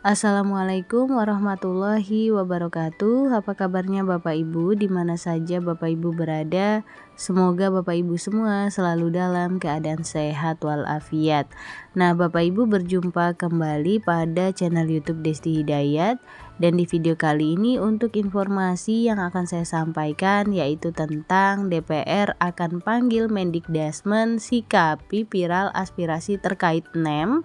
Assalamualaikum warahmatullahi wabarakatuh. Apa kabarnya Bapak Ibu di mana saja Bapak Ibu berada? Semoga Bapak Ibu semua selalu dalam keadaan sehat walafiat. Nah, Bapak Ibu berjumpa kembali pada channel YouTube Desti Hidayat, dan di video kali ini untuk informasi yang akan saya sampaikan yaitu tentang DPR akan panggil Mendikdasmen sikapi viral aspirasi terkait NEM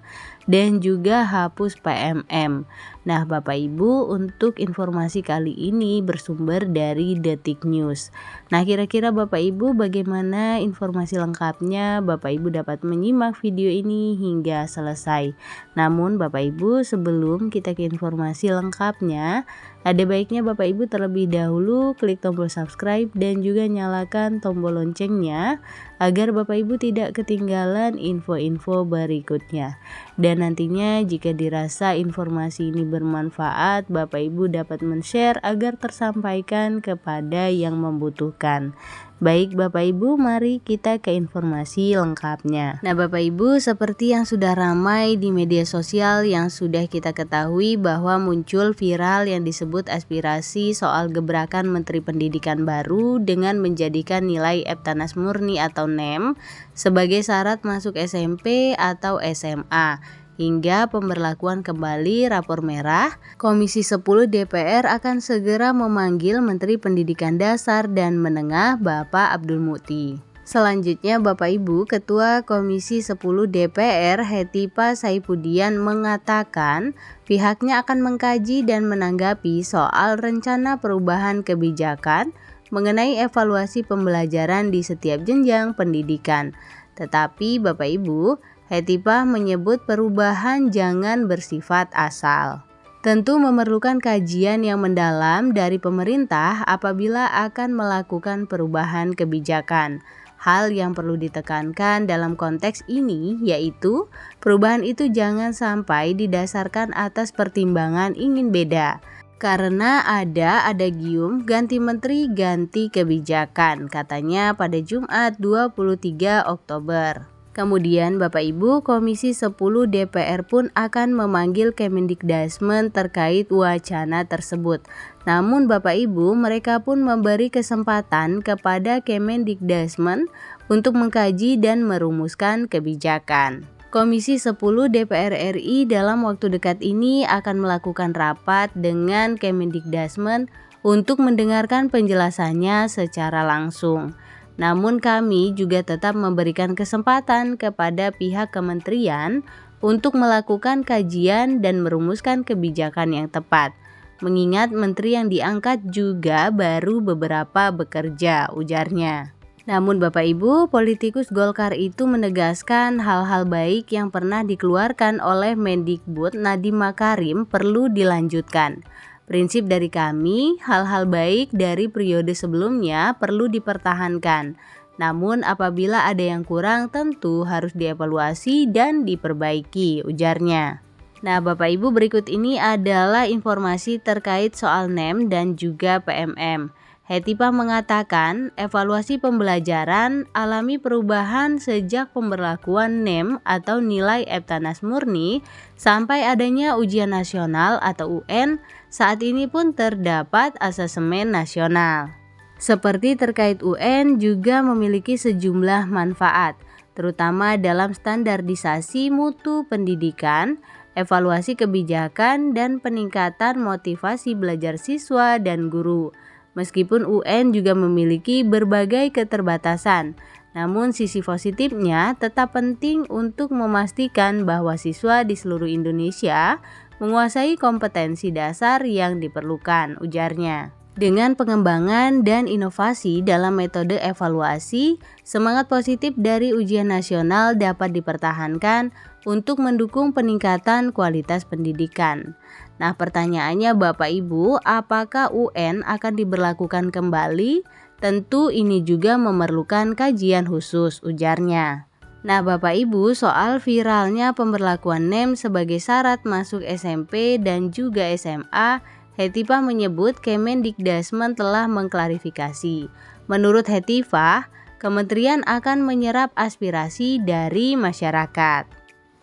dan juga hapus PMM. Nah, Bapak Ibu, untuk informasi kali ini bersumber dari Detik News. Nah, kira-kira Bapak Ibu bagaimana informasi lengkapnya? Bapak Ibu dapat menyimak video ini hingga selesai. Namun Bapak Ibu, sebelum kita ke informasi lengkapnya, ada baiknya Bapak Ibu terlebih dahulu klik tombol subscribe dan juga nyalakan tombol loncengnya agar Bapak Ibu tidak ketinggalan info-info berikutnya. Dan nantinya jika dirasa informasi ini bermanfaat, Bapak Ibu dapat men-share agar tersampaikan kepada yang membutuhkan. Baik Bapak Ibu, mari kita ke informasi lengkapnya. Nah Bapak Ibu, seperti yang sudah ramai di media sosial yang sudah kita ketahui bahwa muncul viral yang disebut aspirasi soal gebrakan Menteri Pendidikan baru dengan menjadikan nilai Eptanas murni atau NEM sebagai syarat masuk SMP atau SMA. Hingga pemberlakuan kembali rapor merah, Komisi 10 DPR akan segera memanggil Menteri Pendidikan Dasar dan Menengah Bapak Abdul Mukti. Selanjutnya Bapak Ibu, Ketua Komisi 10 DPR Hetipa Saifudian mengatakan pihaknya akan mengkaji dan menanggapi soal rencana perubahan kebijakan mengenai evaluasi pembelajaran di setiap jenjang pendidikan. Tetapi Bapak Ibu, Hetipa menyebut perubahan jangan bersifat asal. Tentu memerlukan kajian yang mendalam dari pemerintah apabila akan melakukan perubahan kebijakan. Hal yang perlu ditekankan dalam konteks ini yaitu perubahan itu jangan sampai didasarkan atas pertimbangan ingin beda. Karena ada adagium ganti menteri ganti kebijakan, katanya pada Jumat 23 Oktober. Kemudian Bapak Ibu, Komisi 10 DPR pun akan memanggil Kemendikdasmen terkait wacana tersebut. Namun Bapak Ibu, mereka pun memberi kesempatan kepada Kemendikdasmen untuk mengkaji dan merumuskan kebijakan. Komisi 10 DPR RI dalam waktu dekat ini akan melakukan rapat dengan Kemendikdasmen untuk mendengarkan penjelasannya secara langsung. Namun kami juga tetap memberikan kesempatan kepada pihak kementerian untuk melakukan kajian dan merumuskan kebijakan yang tepat. Mengingat menteri yang diangkat juga baru beberapa bekerja, ujarnya. Namun Bapak Ibu, politikus Golkar itu menegaskan hal-hal baik yang pernah dikeluarkan oleh Mendikbud Nadiem Makarim perlu dilanjutkan. Prinsip dari kami, hal-hal baik dari periode sebelumnya perlu dipertahankan. Namun apabila ada yang kurang tentu harus dievaluasi dan diperbaiki, ujarnya. Nah Bapak Ibu, berikut ini adalah informasi terkait soal NEM dan juga PMM. Hetipa mengatakan evaluasi pembelajaran alami perubahan sejak pemberlakuan NEM atau nilai Eptanas murni sampai adanya ujian nasional atau UN. Saat ini pun terdapat asesmen nasional. Seperti terkait UN juga memiliki sejumlah manfaat, terutama dalam standarisasi mutu pendidikan, evaluasi kebijakan, dan peningkatan motivasi belajar siswa dan guru. Meskipun UN juga memiliki berbagai keterbatasan, namun sisi positifnya tetap penting untuk memastikan bahwa siswa di seluruh Indonesia menguasai kompetensi dasar yang diperlukan, ujarnya. Dengan pengembangan dan inovasi dalam metode evaluasi, semangat positif dari ujian nasional dapat dipertahankan untuk mendukung peningkatan kualitas pendidikan. Nah, pertanyaannya Bapak Ibu, apakah UN akan diberlakukan kembali? Tentu ini juga memerlukan kajian khusus, ujarnya. Nah Bapak Ibu, soal viralnya pemberlakuan NEM sebagai syarat masuk SMP dan juga SMA, Hetipa menyebut Kemendikdasmen telah mengklarifikasi. Menurut Hetipa, kementerian akan menyerap aspirasi dari masyarakat.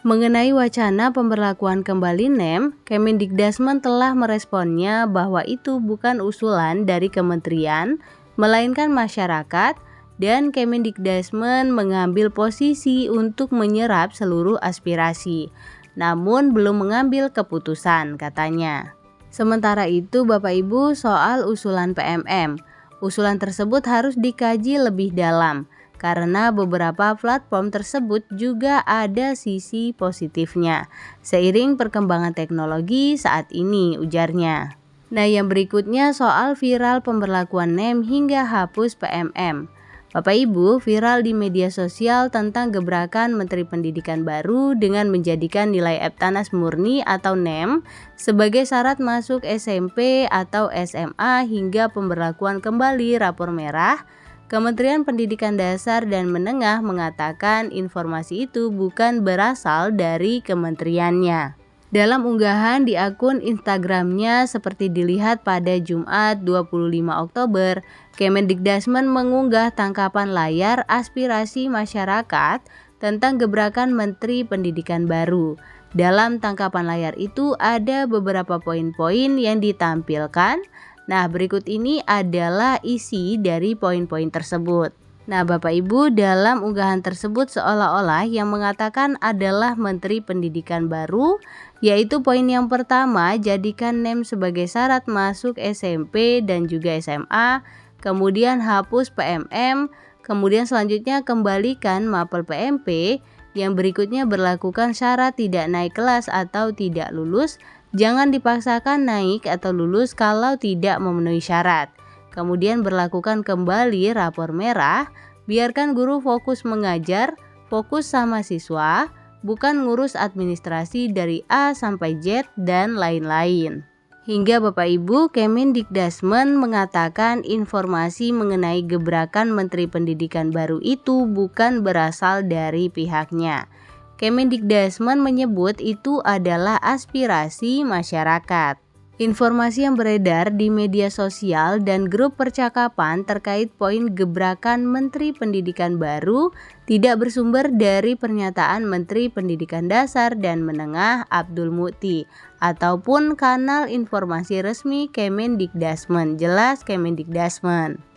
Mengenai wacana pemberlakuan kembali NEM, Kemendikdasmen telah meresponnya bahwa itu bukan usulan dari kementerian, melainkan masyarakat, dan Kemendikdasmen mengambil posisi untuk menyerap seluruh aspirasi, namun belum mengambil keputusan, katanya. Sementara itu, Bapak Ibu, soal usulan PMM, usulan tersebut harus dikaji lebih dalam, karena beberapa platform tersebut juga ada sisi positifnya, seiring perkembangan teknologi saat ini, ujarnya. Nah, yang berikutnya soal viral pemberlakuan NEM hingga hapus PMM. Bapak Ibu, viral di media sosial tentang gebrakan Menteri Pendidikan baru dengan menjadikan nilai Eptanas murni atau NEM sebagai syarat masuk SMP atau SMA hingga pemberlakuan kembali rapor merah. Kementerian Pendidikan Dasar dan Menengah mengatakan informasi itu bukan berasal dari kementeriannya. Dalam unggahan di akun Instagramnya seperti dilihat pada Jumat 25 Oktober, Kemendikdasmen mengunggah tangkapan layar aspirasi masyarakat tentang gebrakan Menteri Pendidikan baru. Dalam tangkapan layar itu ada beberapa poin-poin yang ditampilkan. Nah, berikut ini adalah isi dari poin-poin tersebut. Nah, Bapak Ibu, dalam unggahan tersebut seolah-olah yang mengatakan adalah Menteri Pendidikan baru, yaitu poin yang pertama, jadikan NEM sebagai syarat masuk SMP dan juga SMA, kemudian hapus PMM, kemudian selanjutnya kembalikan mapel PMP, yang berikutnya berlakukan syarat tidak naik kelas atau tidak lulus. Jangan dipaksakan naik atau lulus kalau tidak memenuhi syarat. Kemudian berlakukan kembali rapor merah, biarkan guru fokus mengajar, fokus sama siswa, bukan ngurus administrasi dari A sampai Z dan lain-lain. Hingga Bapak Ibu, Kemendikdasmen mengatakan informasi mengenai gebrakan Menteri Pendidikan baru itu bukan berasal dari pihaknya. Kemendikdasmen menyebut itu adalah aspirasi masyarakat. Informasi yang beredar di media sosial dan grup percakapan terkait poin gebrakan Menteri Pendidikan baru tidak bersumber dari pernyataan Menteri Pendidikan Dasar dan Menengah Abdul Mukti ataupun kanal informasi resmi Kemendikdasmen, jelas Kemendikdasmen.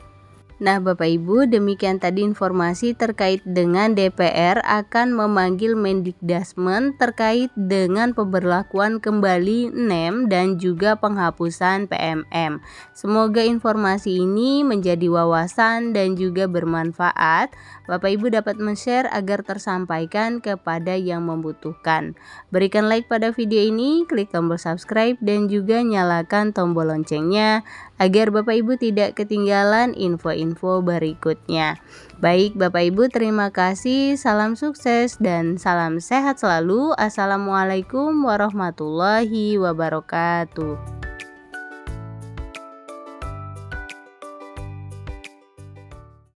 Nah, Bapak Ibu, demikian tadi informasi terkait dengan DPR akan memanggil Mendikdasmen terkait dengan pemberlakuan kembali NEM dan juga penghapusan PMM. Semoga informasi ini menjadi wawasan dan juga bermanfaat. Bapak Ibu dapat men-share agar tersampaikan kepada yang membutuhkan. Berikan like pada video ini, klik tombol subscribe dan juga nyalakan tombol loncengnya agar Bapak Ibu tidak ketinggalan info-info berikutnya. Baik Bapak Ibu, terima kasih, salam sukses dan salam sehat selalu. Assalamualaikum warahmatullahi wabarakatuh.